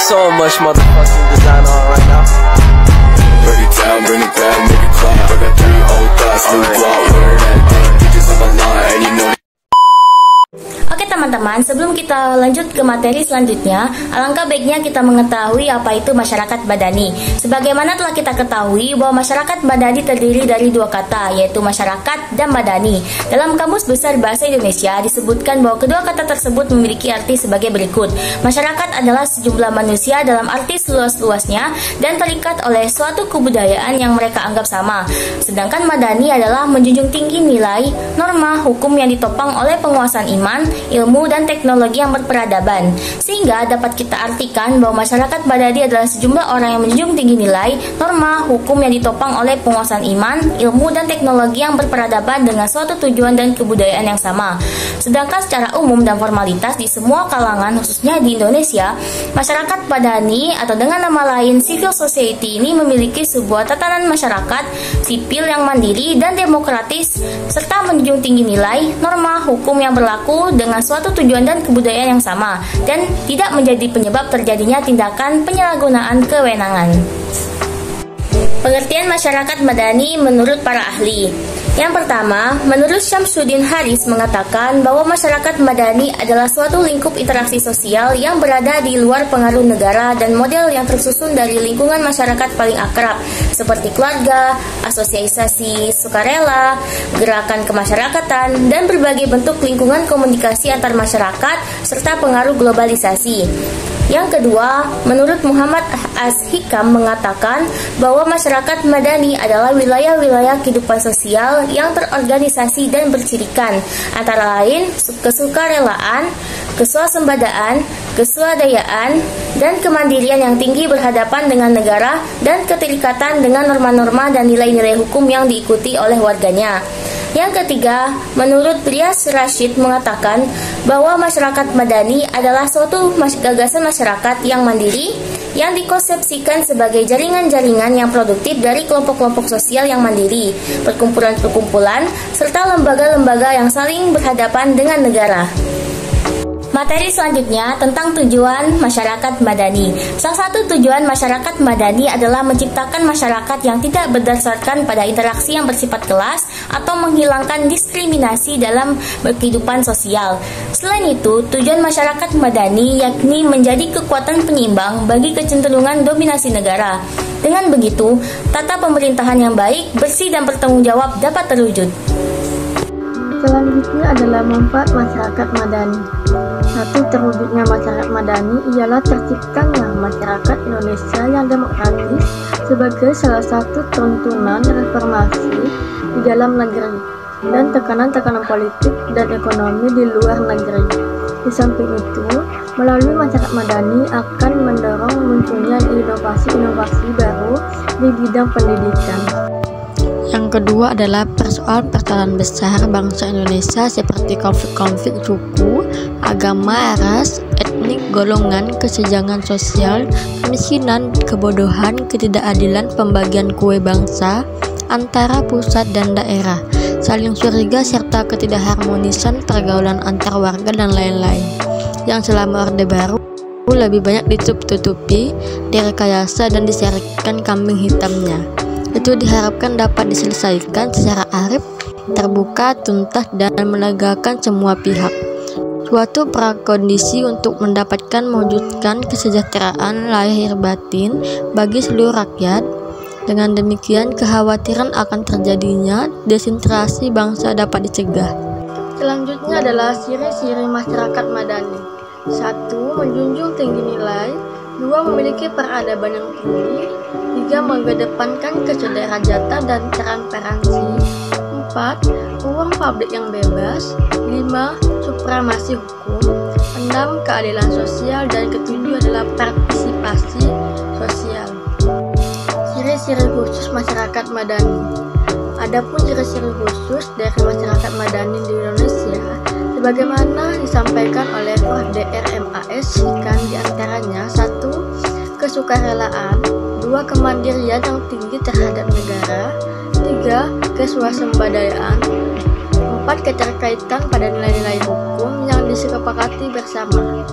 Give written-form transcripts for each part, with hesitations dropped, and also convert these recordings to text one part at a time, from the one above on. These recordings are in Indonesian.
so much motherfucking design on right now. Break it down, bring it back, make it clap. I got 3 old thoughts, new block, order that thing. Bitches on my line, and you know. Oke teman-teman, sebelum kita lanjut ke materi selanjutnya, alangkah baiknya kita mengetahui apa itu masyarakat madani. Sebagaimana telah kita ketahui bahwa masyarakat madani terdiri dari 2 kata, yaitu masyarakat dan madani. Dalam Kamus Besar Bahasa Indonesia disebutkan bahwa kedua kata tersebut memiliki arti sebagai berikut. Masyarakat adalah sejumlah manusia dalam arti seluas-luasnya dan terikat oleh suatu kebudayaan yang mereka anggap sama. Sedangkan madani adalah menjunjung tinggi nilai, norma, hukum yang ditopang oleh penguasaan iman, ilmu, dan teknologi yang berperadaban. Sehingga dapat kita artikan bahwa masyarakat madani adalah sejumlah orang yang menjunjung tinggi nilai, norma, hukum yang ditopang oleh penguasaan iman, ilmu, dan teknologi yang berperadaban dengan suatu tujuan dan kebudayaan yang sama. Sedangkan secara umum dan formalitas di semua kalangan, khususnya di Indonesia, masyarakat madani atau dengan nama lain civil society ini memiliki sebuah tatanan masyarakat sipil yang mandiri dan demokratis serta menjunjung tinggi nilai, norma, hukum yang berlaku dengan suatu tujuan dan kebudayaan yang sama dan tidak menjadi penyebab terjadinya tindakan penyalahgunaan kewenangan. Pengertian masyarakat madani menurut para ahli. Yang pertama, menurut Syamsuddin Haris mengatakan bahwa masyarakat madani adalah suatu lingkup interaksi sosial yang berada di luar pengaruh negara dan model yang tersusun dari lingkungan masyarakat paling akrab seperti keluarga, asosiasi sukarela, gerakan kemasyarakatan, dan berbagai bentuk lingkungan komunikasi antar masyarakat serta pengaruh globalisasi. Yang kedua, menurut Muhammad Ashikam mengatakan bahwa masyarakat madani adalah wilayah-wilayah kehidupan sosial yang terorganisasi dan bersirikan, antara lain kesukarelaan, keswasembadaan, keswadayaan, dan kemandirian yang tinggi berhadapan dengan negara dan keterikatan dengan norma-norma dan nilai-nilai hukum yang diikuti oleh warganya. Yang ketiga, menurut Rias Rashid mengatakan bahwa masyarakat madani adalah suatu gagasan masyarakat yang mandiri yang dikonsepsikan sebagai jaringan-jaringan yang produktif dari kelompok-kelompok sosial yang mandiri, perkumpulan-perkumpulan, serta lembaga-lembaga yang saling berhadapan dengan negara. Materi selanjutnya tentang tujuan masyarakat madani. Salah satu tujuan masyarakat madani adalah menciptakan masyarakat yang tidak berdasarkan pada interaksi yang bersifat kelas atau menghilangkan diskriminasi dalam kehidupan sosial. Selain itu, tujuan masyarakat madani yakni menjadi kekuatan penyeimbang bagi kecenderungan dominasi negara. Dengan begitu, tata pemerintahan yang baik, bersih, dan bertanggung jawab dapat terwujud. Selanjutnya adalah manfaat masyarakat madani. Satu, terwujudnya masyarakat madani ialah terciptanya masyarakat Indonesia yang demokratis sebagai salah satu tuntunan reformasi di dalam negeri dan tekanan-tekanan politik dan ekonomi di luar negeri. Di samping itu, melalui masyarakat madani akan mendorong munculnya inovasi-inovasi baru di bidang pendidikan. Yang kedua adalah persoalan besar bangsa Indonesia seperti konflik-konflik suku, agama, ras, etnik, golongan, kesenjangan sosial, kemiskinan, kebodohan, ketidakadilan pembagian kue bangsa antara pusat dan daerah, saling curiga serta ketidakharmonisan pergaulan antar warga dan lain-lain, yang selama Orde Baru lebih banyak ditutup-tutupi, direkayasa dan disyaratkan kambing hitamnya. Itu diharapkan dapat diselesaikan secara arif, terbuka, tuntas, dan menegakkan semua pihak. Suatu prakondisi untuk mendapatkan mewujudkan kesejahteraan lahir batin bagi seluruh rakyat. Dengan demikian, kekhawatiran akan terjadinya desentrasi bangsa dapat dicegah. Selanjutnya adalah ciri-ciri masyarakat madani. 1. Menjunjung tinggi nilai. 2. Memiliki peradaban yang tinggi. 3. Mengedepankan kesederajatan dan transparansi. 4. Ruang publik yang bebas. 5. Supremasi hukum. 6. Keadilan sosial. Dan ketujuh adalah partisipasi sosial. Ciri-ciri khusus masyarakat madani. Adapun ciri-ciri khusus dari masyarakat madani di Indonesia, sebagaimana disampaikan oleh Prof. Dr. M.A.S. Hikan, diantaranya 1. Kesukarelaan. 2. Kemandirian yang tinggi terhadap negara. 3. Keswasembadaan. 4. Keterkaitan pada nilai-nilai hukum yang disepakati bersama.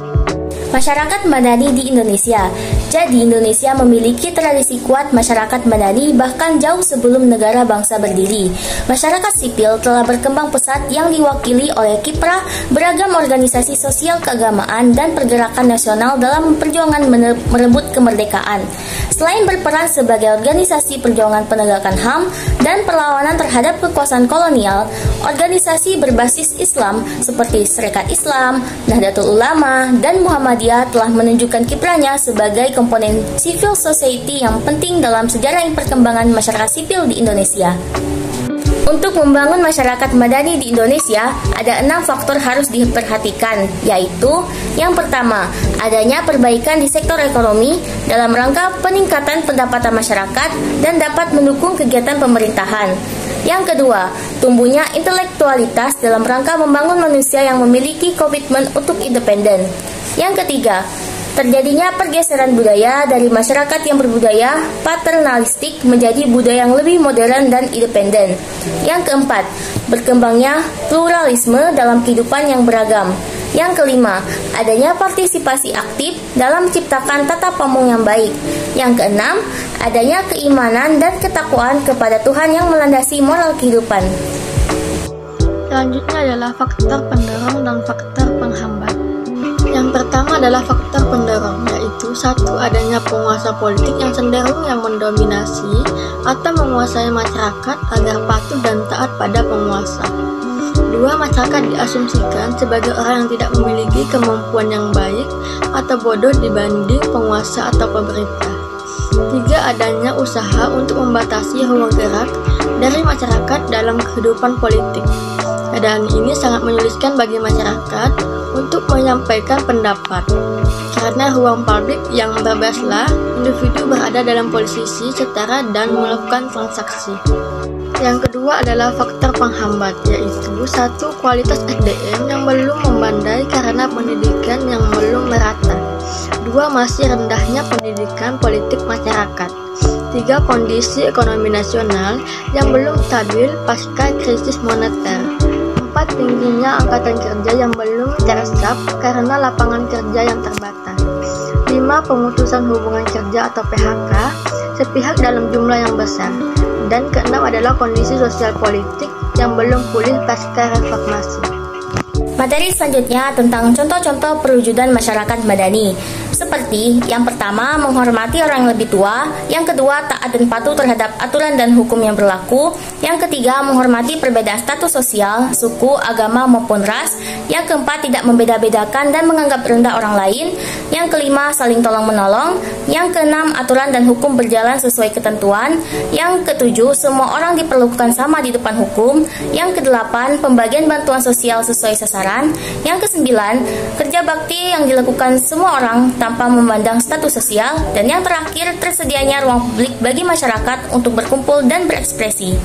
Masyarakat madani di Indonesia. Jadi Indonesia memiliki tradisi kuat masyarakat madani bahkan jauh sebelum negara bangsa berdiri. Masyarakat sipil telah berkembang pesat yang diwakili oleh kiprah beragam organisasi sosial keagamaan dan pergerakan nasional dalam perjuangan merebut kemerdekaan. Selain berperan sebagai organisasi perjuangan penegakan HAM dan perlawanan terhadap kekuasaan kolonial, organisasi berbasis Islam seperti Serikat Islam, Nahdlatul Ulama, dan Muhammadiyah telah menunjukkan kiprahnya sebagai komponen civil society yang penting dalam sejarah perkembangan masyarakat sipil di Indonesia. Untuk membangun masyarakat madani di Indonesia, ada 6 faktor harus diperhatikan, yaitu yang pertama, adanya perbaikan di sektor ekonomi dalam rangka peningkatan pendapatan masyarakat dan dapat mendukung kegiatan pemerintahan. Yang kedua, tumbuhnya intelektualitas dalam rangka membangun manusia yang memiliki komitmen untuk independen. Yang ketiga, terjadinya pergeseran budaya dari masyarakat yang berbudaya paternalistik menjadi budaya yang lebih modern dan independen. Yang keempat, berkembangnya pluralisme dalam kehidupan yang beragam. Yang kelima, adanya partisipasi aktif dalam menciptakan tata pamong yang baik. Yang keenam, adanya keimanan dan ketakwaan kepada Tuhan yang melandasi moral kehidupan. Selanjutnya adalah faktor pendorong dan faktor penghambat. Yang pertama adalah faktor pendorong, yaitu satu, adanya penguasa politik yang cenderung yang mendominasi atau menguasai masyarakat agar patuh dan taat pada penguasa. Dua, masyarakat diasumsikan sebagai orang yang tidak memiliki kemampuan yang baik atau bodoh dibanding penguasa atau pemerintah. Tiga, adanya usaha untuk membatasi ruang gerak dari masyarakat dalam kehidupan politik. Keadaan ini sangat menyulitkan bagi masyarakat untuk menyampaikan pendapat. Karena ruang publik yang bebaslah, individu berada dalam posisi setara dan melakukan transaksi. Yang kedua adalah faktor penghambat, yaitu satu, kualitas SDM yang belum membandai karena pendidikan yang belum merata. Dua, masih rendahnya pendidikan politik masyarakat. Tiga, kondisi ekonomi nasional yang belum stabil pasca krisis moneter. 4, tingginya angkatan kerja yang belum teresap karena lapangan kerja yang terbatas. 5, pemutusan hubungan kerja atau PHK sepihak dalam jumlah yang besar. Dan keenam adalah kondisi sosial politik yang belum pulih pasca reformasi. Materi selanjutnya tentang contoh-contoh perwujudan masyarakat madani. Seperti yang pertama, menghormati orang yang lebih tua. Yang kedua, taat dan patuh terhadap aturan dan hukum yang berlaku. Yang ketiga, menghormati perbedaan status sosial, suku, agama maupun ras. Yang keempat, tidak membeda-bedakan dan menganggap rendah orang lain. Yang kelima, saling tolong-menolong. Yang keenam, aturan dan hukum berjalan sesuai ketentuan. Yang ketujuh, semua orang diperlakukan sama di depan hukum. Yang kedelapan, pembagian bantuan sosial sesuai sasaran. Yang kesembilan, kerja bakti yang dilakukan semua orang tanpa memandang status sosial. Dan yang terakhir, tersedianya ruang publik bagi masyarakat untuk berkumpul dan berekspresi.